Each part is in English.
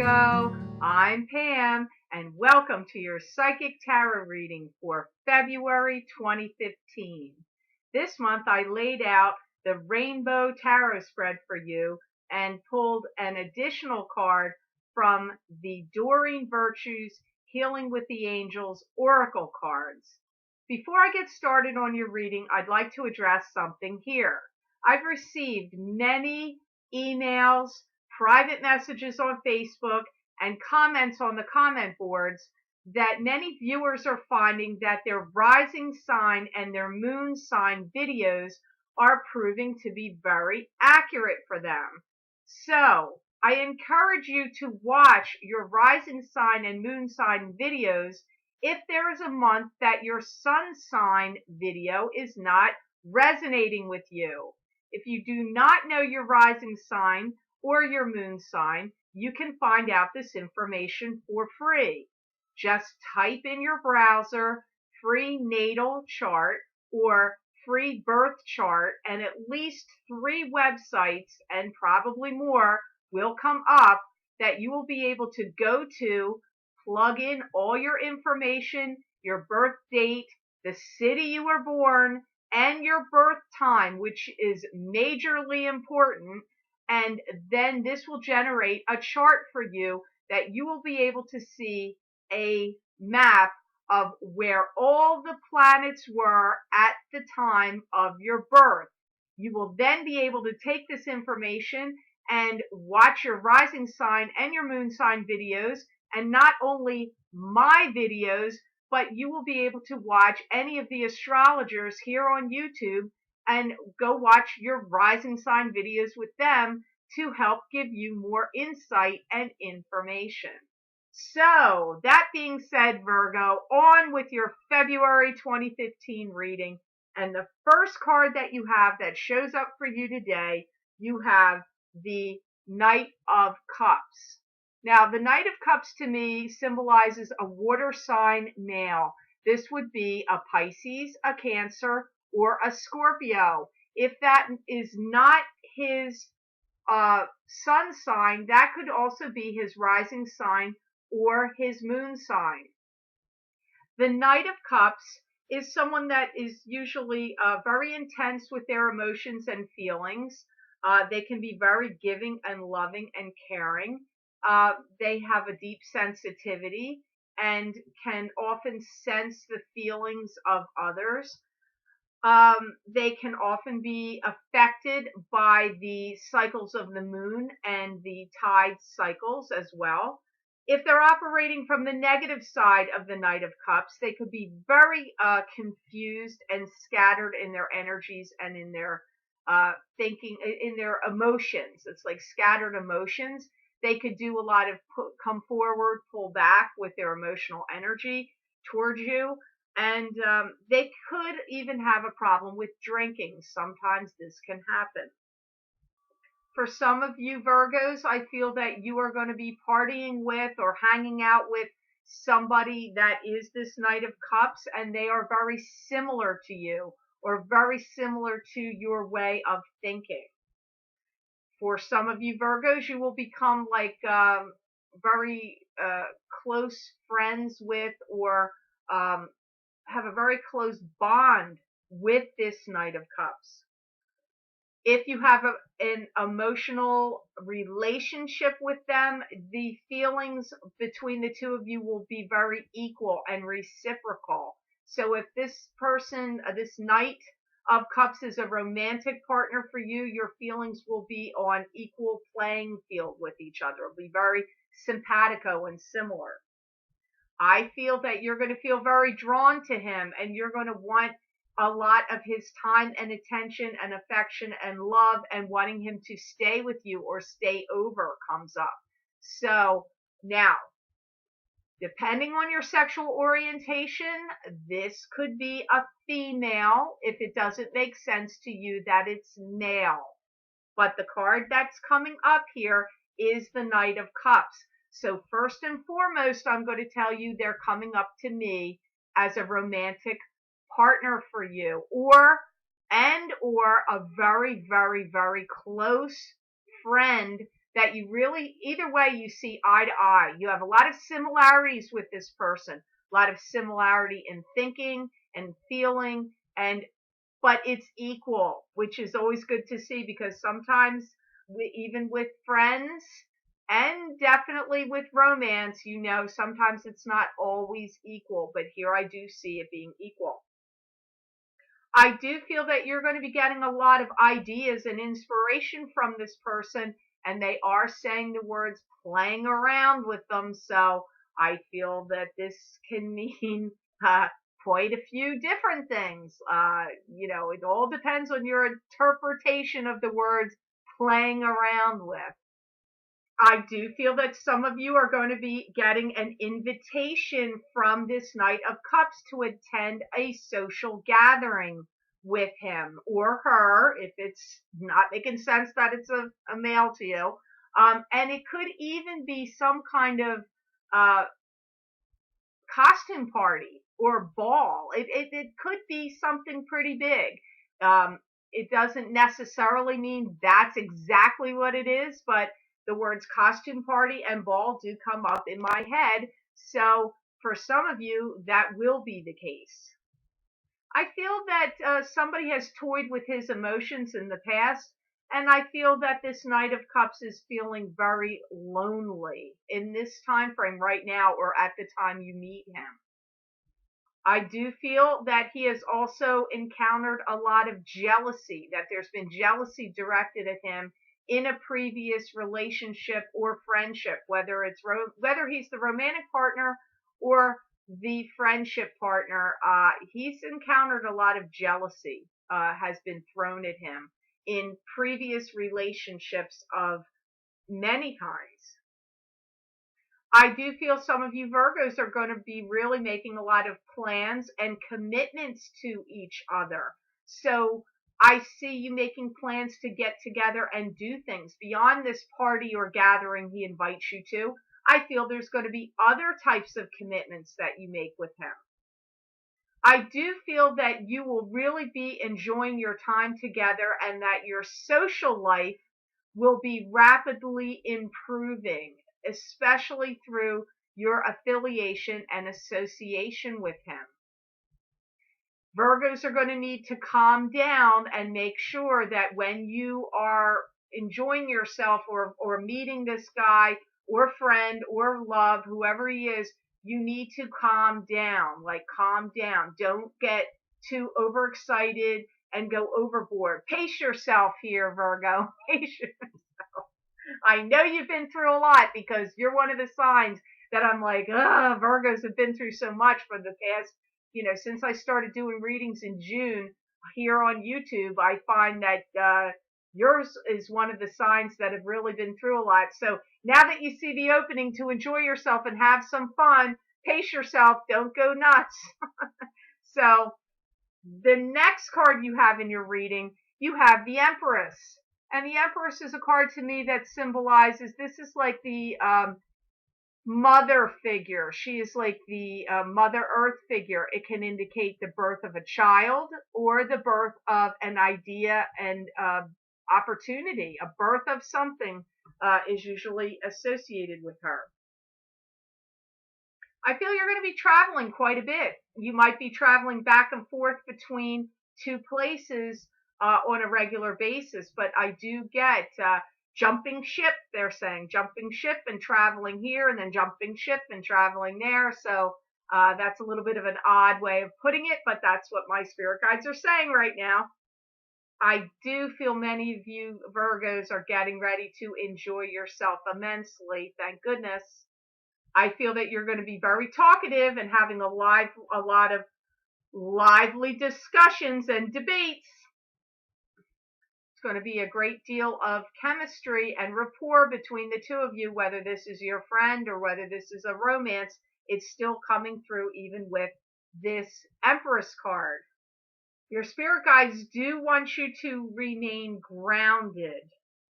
Virgo. I'm Pam, and welcome to your Psychic Tarot reading for February 2015. This month I laid out the Rainbow Tarot spread for you and pulled an additional card from the Doreen Virtues Healing with the Angels Oracle cards. Before I get started on your reading, I'd like to address something here. I've received many emails, private messages on Facebook, and comments on the comment boards that many viewers are finding that their rising sign and their moon sign videos are proving to be very accurate for them. So I encourage you to watch your rising sign and moon sign videos if there is a month that your sun sign video is not resonating with you. If you do not know your rising sign or your moon sign, you can find out this information for free. Just type in your browser free natal chart or free birth chart, and at least 3 websites and probably more will come up that you will be able to go to, plug in all your information, your birth date, the city you were born, and your birth time, which is majorly important. And then this will generate a chart for you that you will be able to see a map of where all the planets were at the time of your birth. You will then be able to take this information and watch your rising sign and your moon sign videos, and not only my videos, but you will be able to watch any of the astrologers here on YouTube and go watch your rising sign videos with them to help give you more insight and information. So, that being said, Virgo, on with your February 2015 reading. And the first card that you have that shows up for you today, you have the Knight of Cups. Now, the Knight of Cups to me symbolizes a water sign male. This would be a Pisces, a Cancer, or a Scorpio. If that is not his sun sign, that could also be his rising sign or his moon sign. The Knight of Cups is someone that is usually very intense with their emotions and feelings. They can be very giving and loving and caring. They have a deep sensitivity and can often sense the feelings of others. They can often be affected by the cycles of the moon and the tide cycles as well. If they're operating from the negative side of the Knight of Cups, they could be very confused and scattered in their energies and in their thinking, in their emotions. It's like scattered emotions. They could do a lot of come forward, pull back with their emotional energy towards you. And they could even have a problem with drinking. Sometimes this can happen. For some of you Virgos, I feel that you are going to be partying with or hanging out with somebody that is this Knight of Cups, and they are very similar to you or very similar to your way of thinking. For some of you Virgos, you will become like very close friends with or have a very close bond with this Knight of Cups. If you have an emotional relationship with them, the feelings between the two of you will be very equal and reciprocal. So if this person, this Knight of Cups is a romantic partner for you, your feelings will be on equal playing field with each other. It'll be very simpatico and similar. I feel that you're going to feel very drawn to him, and you're going to want a lot of his time and attention and affection and love, and wanting him to stay with you or stay over comes up. So now, depending on your sexual orientation, this could be a female if it doesn't make sense to you that it's male. But the card that's coming up here is the Knight of Cups. So first and foremost, I'm going to tell you they're coming up to me as a romantic partner for you, or a very, very, very close friend that you really, either way, you see eye to eye. You have a lot of similarities with this person, a lot of similarity in thinking and feeling, but it's equal, which is always good to see, because sometimes even with friends and definitely with romance, sometimes it's not always equal, but here I do see it being equal. I do feel that you're going to be getting a lot of ideas and inspiration from this person, and they are saying the words playing around with them. So I feel that this can mean quite a few different things. It all depends on your interpretation of the words playing around with. I do feel that some of you are going to be getting an invitation from this Knight of Cups to attend a social gathering with him or her, if it's not making sense that it's a male to you. And it could even be some kind of uh, costume party or ball. It could be something pretty big. It doesn't necessarily mean that's exactly what it is, but the words costume party and ball do come up in my head. So for some of you, that will be the case. I feel that somebody has toyed with his emotions in the past, and I feel that this Knight of Cups is feeling very lonely in this time frame right now, or at the time you meet him. I do feel that he has also encountered a lot of jealousy, that there's been jealousy directed at him in a previous relationship or friendship, whether he's the romantic partner or the friendship partner. He's encountered a lot of jealousy, has been thrown at him in previous relationships of many kinds. I do feel some of you Virgos are going to be really making a lot of plans and commitments to each other. So I see you making plans to get together and do things beyond this party or gathering he invites you to. I feel there's going to be other types of commitments that you make with him. I do feel that you will really be enjoying your time together, and that your social life will be rapidly improving, especially through your affiliation and association with him. Virgos are going to need to calm down and make sure that when you are enjoying yourself, or meeting this guy or friend or love, whoever he is, you need to calm down. Like, calm down. Don't get too overexcited and go overboard. Pace yourself here, Virgo. Pace yourself. I know you've been through a lot, because you're one of the signs that I'm like, Virgos have been through so much for the past, since I started doing readings in June here on YouTube. I find that yours is one of the signs that have really been through a lot. So now that you see the opening to enjoy yourself and have some fun, pace yourself, don't go nuts. So the next card you have in your reading, you have the Empress. And the Empress is a card to me that symbolizes, this is like the mother figure. She is like the Mother Earth figure. It can indicate the birth of a child or the birth of an idea and opportunity. A birth of something is usually associated with her. I feel you're going to be traveling quite a bit. You might be traveling back and forth between two places on a regular basis, but I do get jumping ship. They're saying jumping ship and traveling here, and then jumping ship and traveling there. So that's a little bit of an odd way of putting it, but that's what my spirit guides are saying right now. I do feel many of you Virgos are getting ready to enjoy yourself immensely. Thank goodness. I feel that you're going to be very talkative and having a lot of lively discussions and debates. It's going to be a great deal of chemistry and rapport between the two of you, whether this is your friend or whether this is a romance. It's still coming through even with this Empress card. Your spirit guides do want you to remain grounded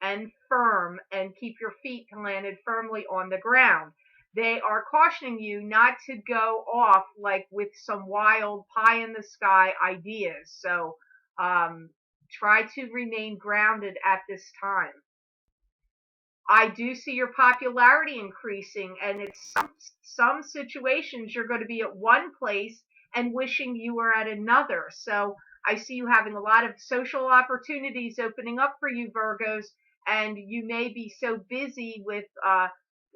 and firm and keep your feet planted firmly on the ground. They are cautioning you not to go off like with some wild pie in the sky ideas. So try to remain grounded at this time. I do see your popularity increasing, and it's some situations you're going to be at one place and wishing you were at another. So I see you having a lot of social opportunities opening up for you, Virgos, and you may be so busy with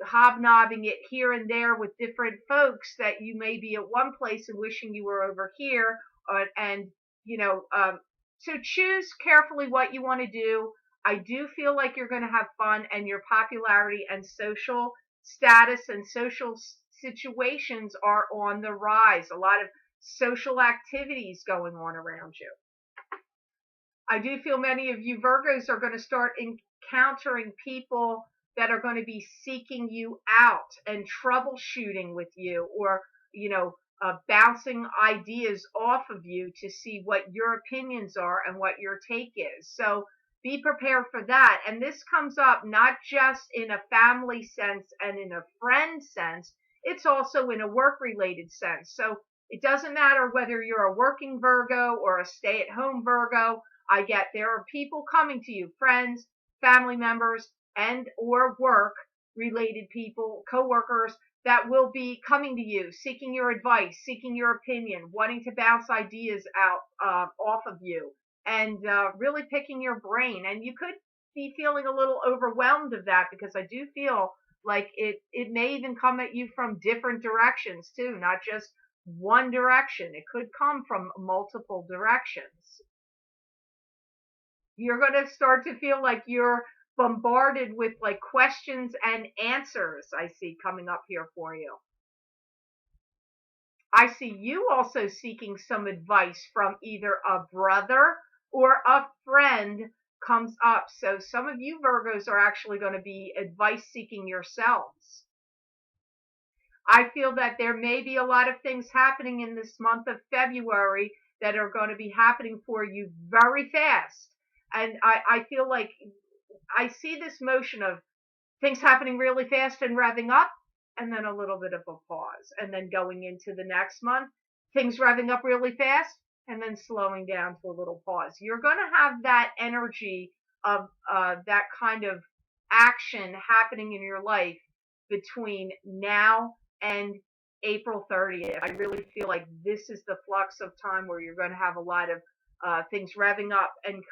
hobnobbing it here and there with different folks that you may be at one place and wishing you were over here. And you know, so choose carefully what you want to do. I do feel like you're going to have fun, and your popularity and social status and social situations are on the rise. A lot of social activities going on around you. I do feel many of you Virgos are going to start encountering people that are going to be seeking you out and troubleshooting with you, or, bouncing ideas off of you to see what your opinions are and what your take is. So be prepared for that. And this comes up not just in a family sense and in a friend sense, it's also in a work related sense. So it doesn't matter whether you're a working Virgo or a stay at home Virgo. I get there are people coming to you, friends, family members, and or work related people, coworkers that will be coming to you, seeking your advice, seeking your opinion, wanting to bounce ideas out off of you, and really picking your brain. And you could be feeling a little overwhelmed of that, because I do feel like it may even come at you from different directions too, not just one direction. It could come from multiple directions. You're going to start to feel like you're bombarded with like questions and answers, I see coming up here for you. I see you also seeking some advice from either a brother or a friend comes up. So some of you Virgos are actually going to be advice seeking yourselves. I feel that there may be a lot of things happening in this month of February that are going to be happening for you very fast. And I feel like I see this motion of things happening really fast and revving up, and then a little bit of a pause, and then going into the next month, things revving up really fast, and then slowing down to a little pause. You're going to have that energy of that kind of action happening in your life between now and April 30th. I really feel like this is the flux of time where you're going to have a lot of things revving up and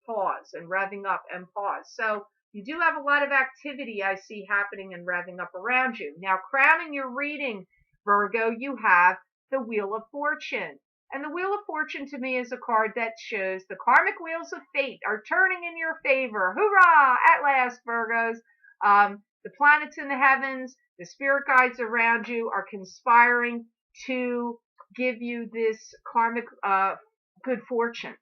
pause, and revving up and pause. So you do have a lot of activity I see happening and revving up around you. Now, crowning your reading, Virgo, you have the Wheel of Fortune. And the Wheel of Fortune to me is a card that shows the karmic wheels of fate are turning in your favor. Hoorah! At last, Virgos. The planets in the heavens, the spirit guides around you are conspiring to give you this karmic good fortune.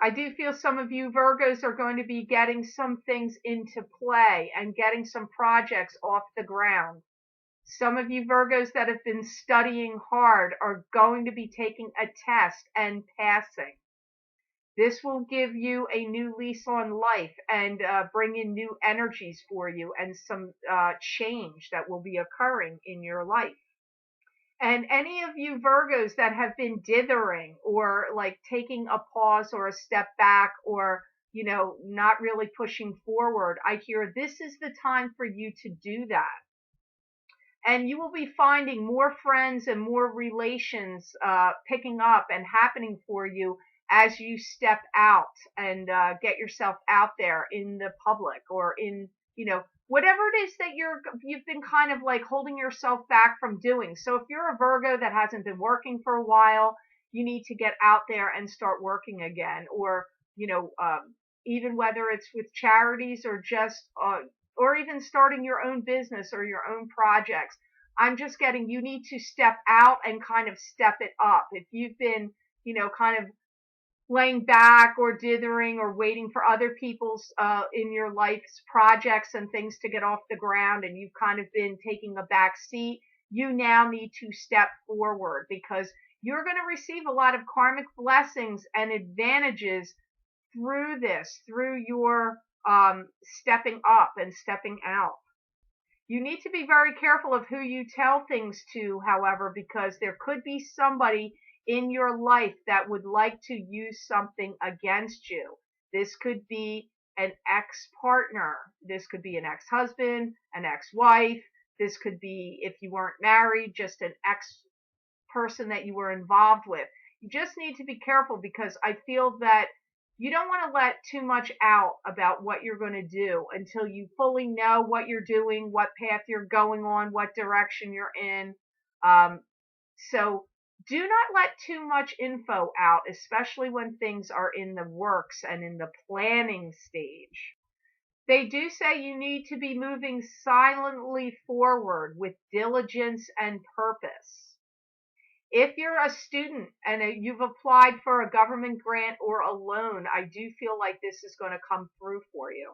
I do feel some of you Virgos are going to be getting some things into play and getting some projects off the ground. Some of you Virgos that have been studying hard are going to be taking a test and passing. This will give you a new lease on life and bring in new energies for you, and some change that will be occurring in your life. And any of you Virgos that have been dithering or like taking a pause or a step back, or, not really pushing forward, I hear this is the time for you to do that. And you will be finding more friends and more relations picking up and happening for you as you step out and get yourself out there in the public, or in, whatever it is that you've been kind of like holding yourself back from doing. So if you're a Virgo that hasn't been working for a while, you need to get out there and start working again. Or, even whether it's with charities or just, or even starting your own business or your own projects. I'm just getting, you need to step out and kind of step it up. If you've been, kind of laying back or dithering or waiting for other people's in your life's projects and things to get off the ground, and you've kind of been taking a back seat, you now need to step forward, because you're going to receive a lot of karmic blessings and advantages through this, through your stepping up and stepping out. You need to be very careful of who you tell things to, however, because there could be somebody in your life that would like to use something against you. This could be an ex-partner. This could be an ex-husband, an ex-wife. This could be, if you weren't married, just an ex-person that you were involved with. You just need to be careful, because I feel that you don't want to let too much out about what you're going to do until you fully know what you're doing, what path you're going on, what direction you're in. Um, so do not let too much info out, especially when things are in the works and in the planning stage. They do say you need to be moving silently forward with diligence and purpose. If you're a student and you've applied for a government grant or a loan, I do feel like this is going to come through for you.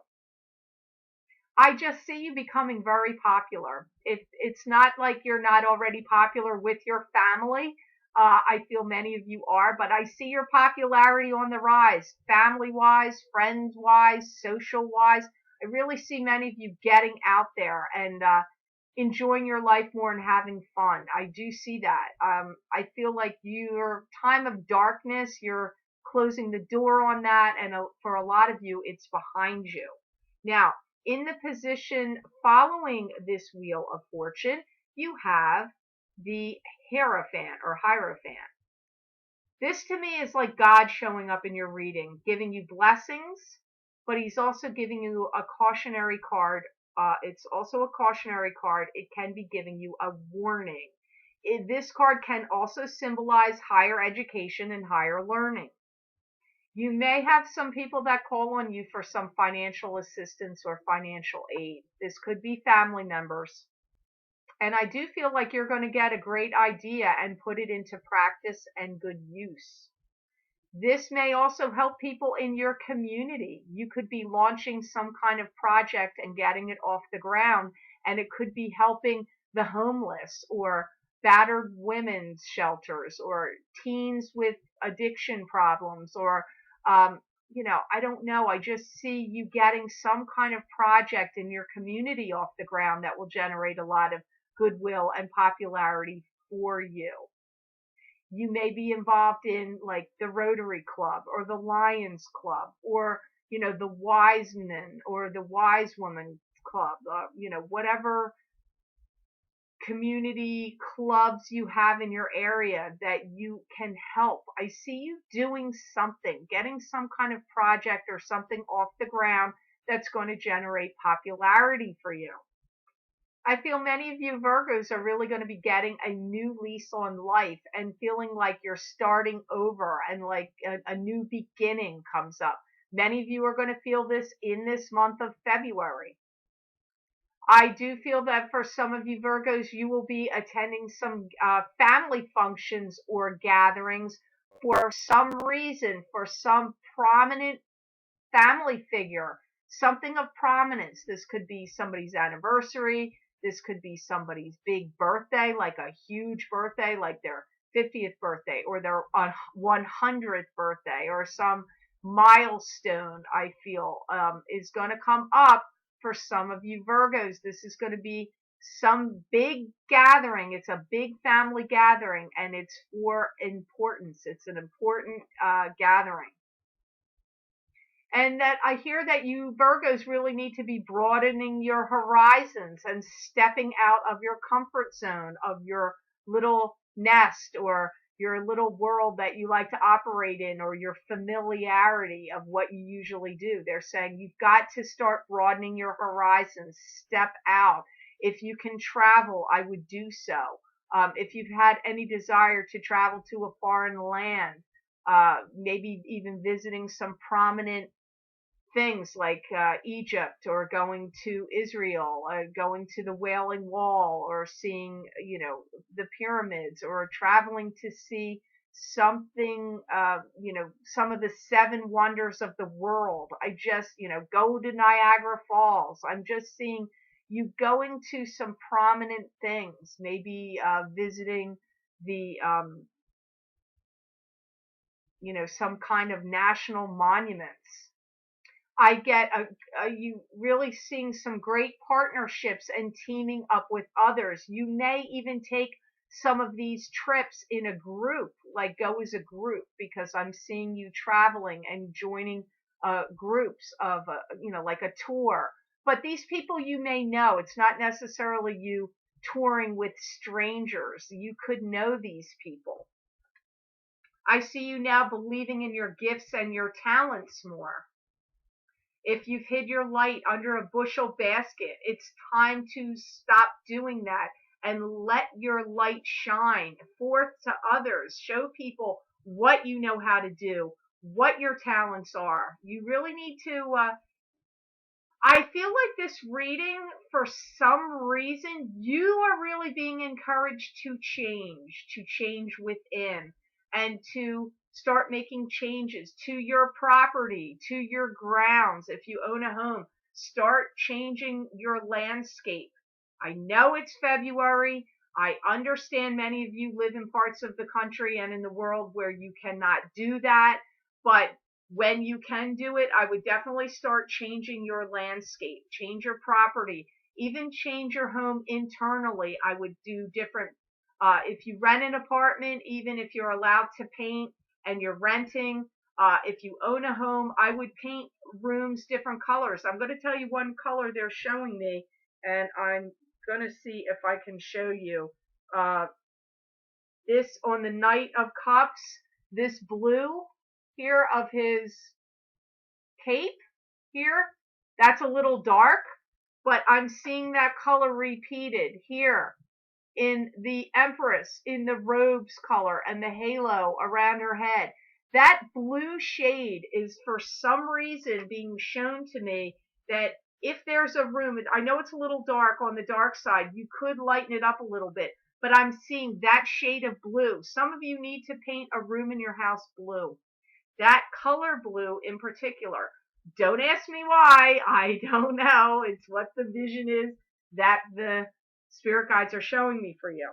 I just see you becoming very popular. It's not like you're not already popular with your family. I feel many of you are, but I see your popularity on the rise, family-wise, friends-wise, social-wise. I really see many of you getting out there and enjoying your life more and having fun. I do see that. I feel like your time of darkness, you're closing the door on that, and for a lot of you, it's behind you. Now, in the position following this Wheel of Fortune, you have the Hierophant or Hierophant. This to me is like God showing up in your reading, giving you blessings, but he's also giving you a cautionary card. It's also a cautionary card. It can be giving you a warning. This card can also symbolize higher education and higher learning. You may have some people that call on you for some financial assistance or financial aid. This could be family members. And I do feel like you're going to get a great idea and put it into practice and good use. This may also help people in your community. You could be launching some kind of project and getting it off the ground, and it could be helping the homeless or battered women's shelters or teens with addiction problems or, I don't know. I just see you getting some kind of project in your community off the ground that will generate a lot of goodwill and popularity for you. You may be involved in like the Rotary Club or the Lions Club or, the Wise Men or the Wise Woman Club, whatever community clubs you have in your area that you can help. I see you doing something, getting some kind of project or something off the ground that's going to generate popularity for you. I feel many of you Virgos are really going to be getting a new lease on life and feeling like you're starting over and like a new beginning comes up. Many of you are going to feel this in this month of February. I do feel that for some of you Virgos, you will be attending some family functions or gatherings for some reason, for some prominent family figure, something of prominence. This could be somebody's anniversary. This could be somebody's big birthday, like a huge birthday, like their 50th birthday or their 100th birthday, or some milestone I feel is going to come up for some of you Virgos. This is going to be some big gathering. It's a big family gathering, and it's for importance. It's an important gathering. And that I hear that you Virgos really need to be broadening your horizons and stepping out of your comfort zone, of your little nest or your little world that you like to operate in, or your familiarity of what you usually do. They're saying you've got to start broadening your horizons, step out. If you can travel, I would do so. If you've had any desire to travel to a foreign land, maybe even visiting some prominent things like Egypt, or going to Israel, going to the Wailing Wall, or seeing, the pyramids, or traveling to see something, some of the seven wonders of the world. I just, go to Niagara Falls. I'm just seeing you going to some prominent things, maybe visiting the, some kind of national monuments. I get you really seeing some great partnerships and teaming up with others. You may even take some of these trips in a group, like go as a group, because I'm seeing you traveling and joining groups of, like a tour. But these people you may know. It's not necessarily you touring with strangers. You could know these people. I see you now believing in your gifts and your talents more. If you've hid your light under a bushel basket, it's time to stop doing that and let your light shine forth to others. Show people what you know how to do, what your talents are. You really need to, I feel like this reading, for some reason, you are really being encouraged to change within, and to start making changes to your property, to your grounds. If you own a home, start changing your landscape. I know it's February. I understand many of you live in parts of the country and in the world where you cannot do that, but when you can do it, I would definitely start changing your landscape, change your property, even change your home internally. I would do different, if you rent an apartment, even if you're allowed to paint and you're renting, if you own a home, I would paint rooms different colors. I'm going to tell you one color they're showing me, and I'm going to see if I can show you. This on the Knight of Cups, this blue here of his cape here, that's a little dark, but I'm seeing that color repeated here in the Empress, in the robes color and the halo around her head. That blue shade is for some reason being shown to me that if there's a room, I know it's a little dark on the dark side, you could lighten it up a little bit, but I'm seeing that shade of blue. Some of you need to paint a room in your house blue. That color blue in particular. Don't ask me why. I don't know. It's what the vision is that the spirit guides are showing me for you.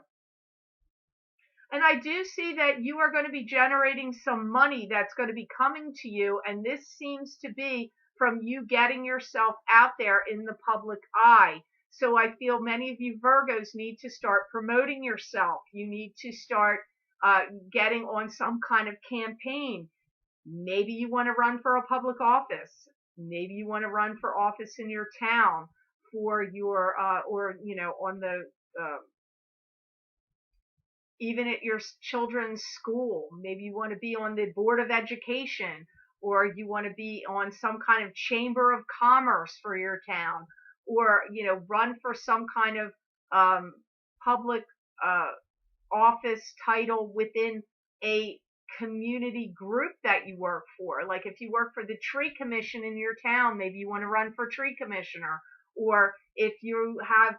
And I do see that you are going to be generating some money that's going to be coming to you. And this seems to be from you getting yourself out there in the public eye. So I feel many of you Virgos need to start promoting yourself. You need to start getting on some kind of campaign. Maybe you want to run for a public office. Maybe you want to run for office in your town for your, on the, even at your children's school. Maybe you want to be on the Board of Education, or you want to be on some kind of Chamber of Commerce for your town, or, run for some kind of public office title within a community group that you work for. Like if you work for the tree commission in your town, maybe you want to run for tree commissioner. Or if you have,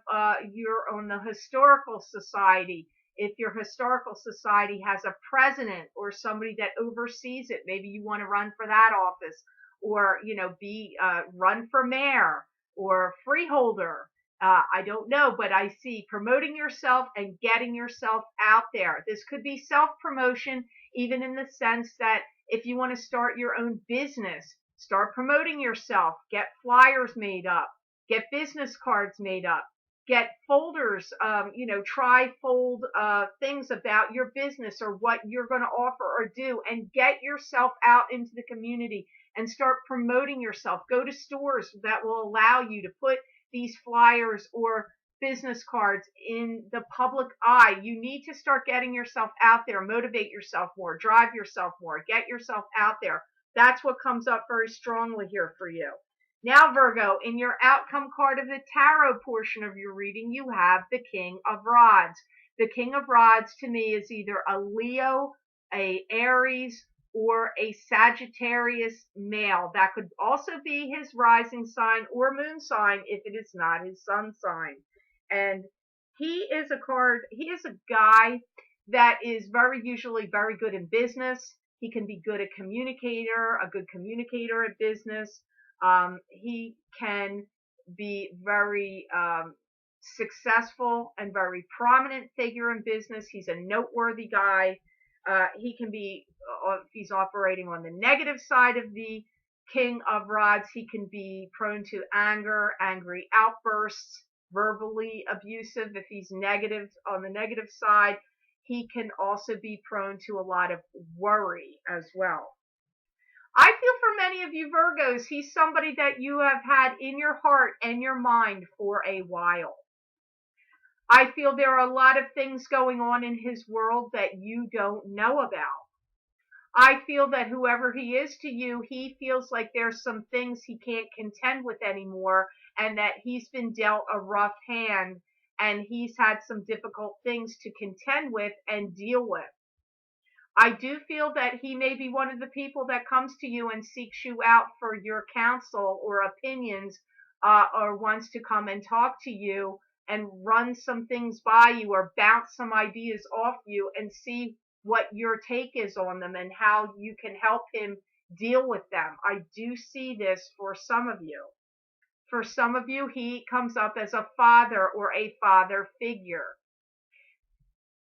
you're on the historical society, if your historical society has a president or somebody that oversees it, maybe you want to run for that office, or, run for mayor or freeholder. I don't know, but I see promoting yourself and getting yourself out there. This could be self-promotion, even in the sense that if you want to start your own business, start promoting yourself, get flyers made up, get business cards made up, get folders, tri-fold things about your business or what you're going to offer or do, and get yourself out into the community and start promoting yourself. Go to stores that will allow you to put these flyers or business cards in the public eye. You need to start getting yourself out there, motivate yourself more, drive yourself more, get yourself out there. That's what comes up very strongly here for you. Now, Virgo, in your outcome card of the tarot portion of your reading, you have the King of Rods. The King of Rods to me is either a Leo, a Aries, or a Sagittarius male. That could also be his rising sign or moon sign if it is not his sun sign. And he is a guy that is usually very good in business. He can be a good communicator at business. He can be very successful and very prominent figure in business. He's a noteworthy guy. He can be, if he's operating on the negative side of the King of Rods, he can be prone to anger, angry outbursts, verbally abusive. If he's negative, on the negative side, he can also be prone to a lot of worry as well. I feel for many of you Virgos, he's somebody that you have had in your heart and your mind for a while. I feel there are a lot of things going on in his world that you don't know about. I feel that whoever he is to you, he feels like there's some things he can't contend with anymore, and that he's been dealt a rough hand and he's had some difficult things to contend with and deal with. I do feel that he may be one of the people that comes to you and seeks you out for your counsel or opinions, or wants to come and talk to you and run some things by you or bounce some ideas off you and see what your take is on them and how you can help him deal with them. I do see this for some of you. For some of you, he comes up as a father or a father figure.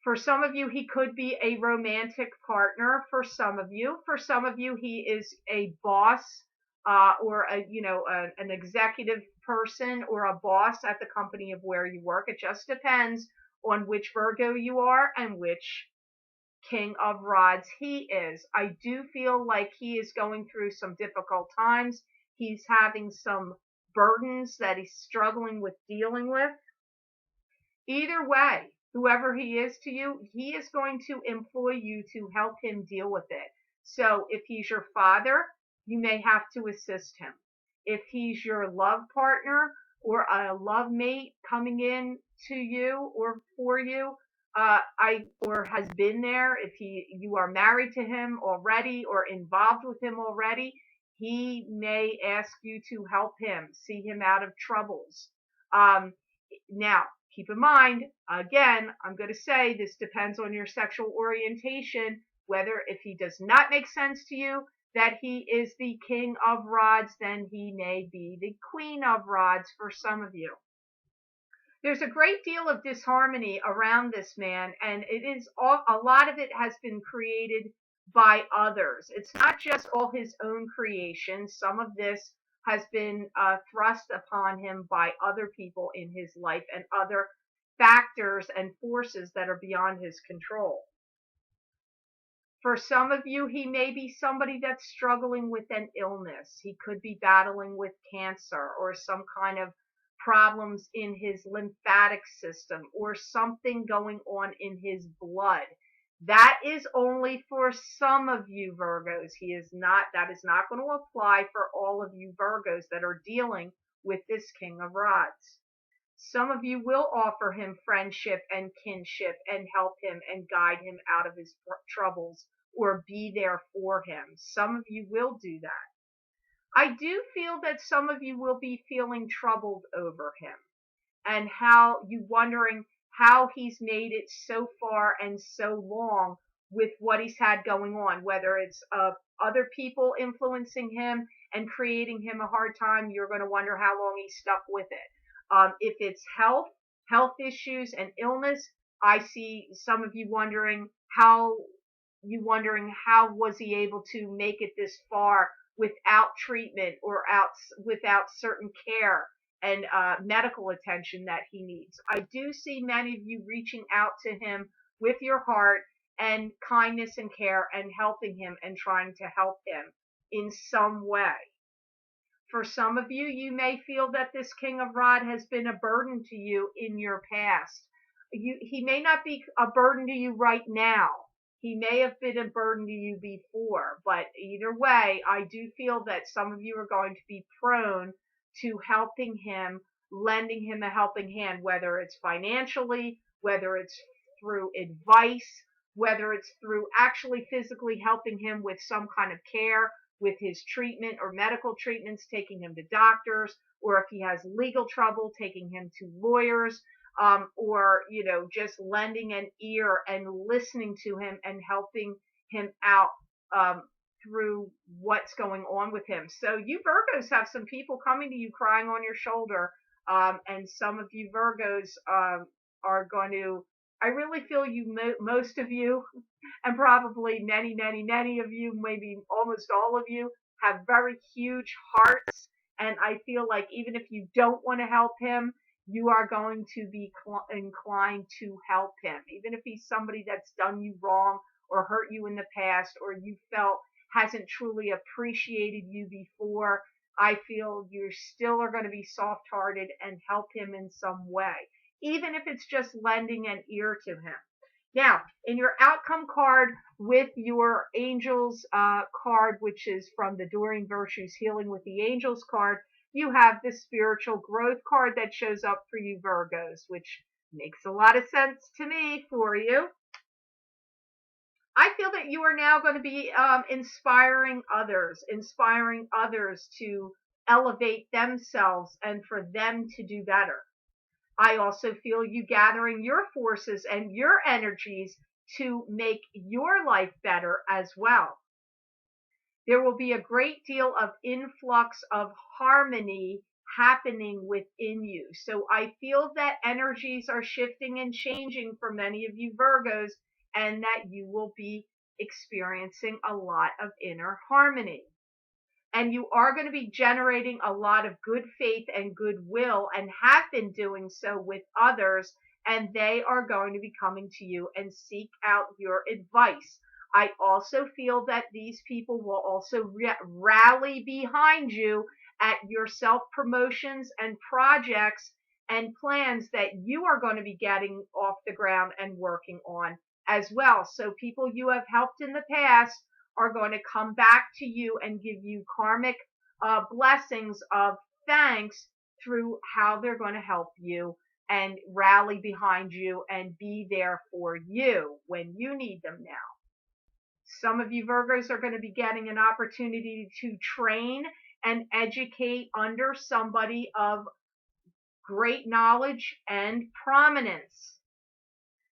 For some of you, he could be a romantic partner. For some of you, he is a boss, or an executive person or a boss at the company of where you work. It just depends on which Virgo you are and which King of Rods he is. I do feel like he is going through some difficult times. He's having some burdens that he's struggling with dealing with. Either way, whoever he is to you, he is going to employ you to help him deal with it. So if he's your father, you may have to assist him. If he's your love partner or a love mate coming in to you or for you, or has been there, if you are married to him already or involved with him already, he may ask you to help him, see him out of troubles. Now, keep in mind, again, I'm going to say this depends on your sexual orientation, whether if he does not make sense to you that he is the King of Rods, then he may be the Queen of Rods for some of you. There's a great deal of disharmony around this man, and a lot of it has been created by others. It's not just all his own creation. Some of this has been thrust upon him by other people in his life and other factors and forces that are beyond his control. For some of you, he may be somebody that's struggling with an illness. He could be battling with cancer or some kind of problems in his lymphatic system or something going on in his blood. That is only for some of you Virgos. That is not going to apply for all of you Virgos that are dealing with this King of Rods. Some of you will offer him friendship and kinship and help him and guide him out of his troubles or be there for him. Some of you will do that. I do feel that some of you will be feeling troubled over him and wondering how he's made it so far and so long with what he's had going on, whether it's other people influencing him and creating him a hard time. You're going to wonder how long he's stuck with it. If it's health issues and illness, I see some of you wondering how was he able to make it this far without treatment or without certain care and medical attention that he needs. I do see many of you reaching out to him with your heart and kindness and care and helping him and trying to help him in some way. For some of you, you may feel that this King of Rod has been a burden to you in your past. He may not be a burden to you right now. He may have been a burden to you before, but either way, I do feel that some of you are going to be prone to helping him, lending him a helping hand, whether it's financially, whether it's through advice, whether it's through actually physically helping him with some kind of care, with his treatment or medical treatments, taking him to doctors, or if he has legal trouble, taking him to lawyers. Or just lending an ear and listening to him and helping him out through what's going on with him. So you Virgos have some people coming to you crying on your shoulder, and some of you Virgos are going to, I really feel most of you, and probably many, many, many of you, maybe almost all of you, have very huge hearts, and I feel like even if you don't want to help him, you are going to be inclined to help him, even if he's somebody that's done you wrong or hurt you in the past, or you felt hasn't truly appreciated you before, I feel you still are going to be soft-hearted and help him in some way, even if it's just lending an ear to him. Now, in your outcome card with your angels card, which is from the Doreen Virtues Healing with the Angels card, you have the spiritual growth card that shows up for you Virgos, which makes a lot of sense to me for you. I feel that you are now going to be inspiring others to elevate themselves and for them to do better. I also feel you gathering your forces and your energies to make your life better as well. There will be a great deal of influx of harmony happening within you. So I feel that energies are shifting and changing for many of you Virgos, and that you will be experiencing a lot of inner harmony. And you are going to be generating a lot of good faith and goodwill, and have been doing so with others, and they are going to be coming to you and seek out your advice. I also feel that these people will also rally behind you at your self-promotions and projects and plans that you are going to be getting off the ground and working on as well. So people you have helped in the past are going to come back to you and give you karmic blessings of thanks through how they're going to help you and rally behind you and be there for you when you need them now. Some of you Virgos are going to be getting an opportunity to train and educate under somebody of great knowledge and prominence.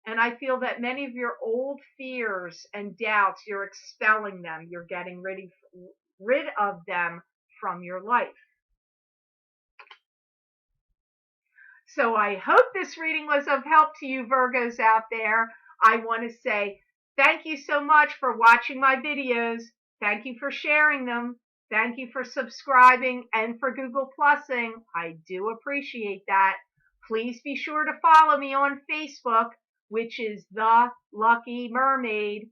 And I feel that many of your old fears and doubts, you're expelling them. You're getting rid of them from your life. So I hope this reading was of help to you Virgos out there. I want to say thank you so much for watching my videos. Thank you for sharing them. Thank you for subscribing and for Google Plusing. I do appreciate that. Please be sure to follow me on Facebook, which is The Lucky Mermaid,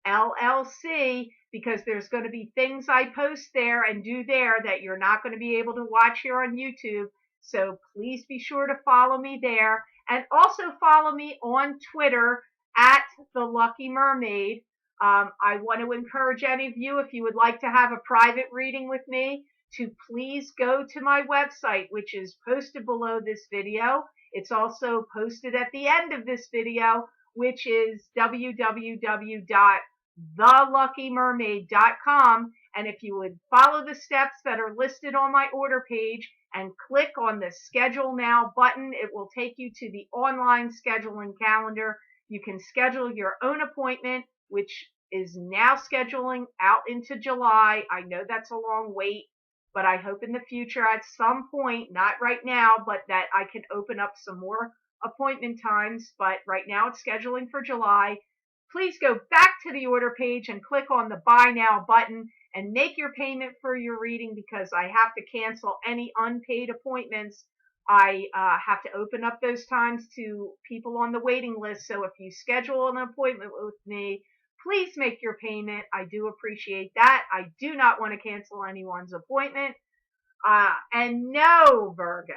LLC, because there's going to be things I post there and do there that you're not going to be able to watch here on YouTube. So please be sure to follow me there, and also follow me on Twitter at The Lucky Mermaid. I want to encourage any of you, if you would like to have a private reading with me, to please go to my website, which is posted below this video. It's also posted at the end of this video, which is www.theluckymermaid.com. And if you would follow the steps that are listed on my order page and click on the Schedule Now button, it will take you to the online scheduling calendar. You can schedule your own appointment, which is now scheduling out into July. I know that's a long wait, but I hope in the future at some point, not right now, but that I can open up some more appointment times. But right now it's scheduling for July. Please go back to the order page and click on the Buy Now button and make your payment for your reading, because I have to cancel any unpaid appointments. I have to open up those times to people on the waiting list. So if you schedule an appointment with me, please make your payment. I do appreciate that. I do not want to cancel anyone's appointment. And no, Virgo,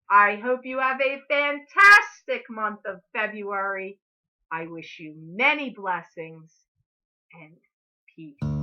I hope you have a fantastic month of February. I wish you many blessings and peace.